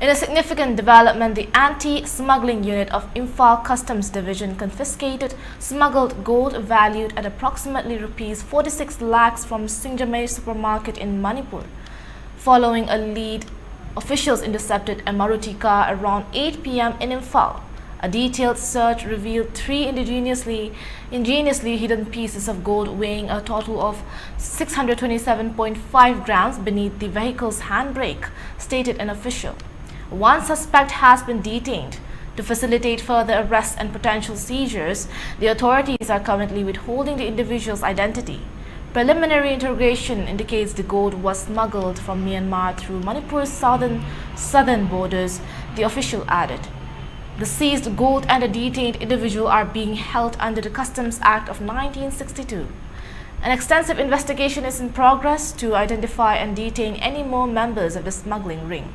In a significant development, the anti-smuggling unit of Imphal Customs Division confiscated smuggled gold valued at approximately Rs.46 lakhs from Singjamay supermarket in Manipur. Following a lead, officials intercepted a Maruti car around 8 p.m. in Imphal. A detailed search revealed 3 ingeniously hidden pieces of gold weighing a total of 627.5 grams beneath the vehicle's handbrake, stated an official. One suspect has been detained. To facilitate further arrests and potential seizures, the authorities are currently withholding the individual's identity. Preliminary interrogation indicates the gold was smuggled from Myanmar through Manipur's southern borders, the official added. The seized gold and the detained individual are being held under the Customs Act of 1962. An extensive investigation is in progress to identify and detain any more members of the smuggling ring.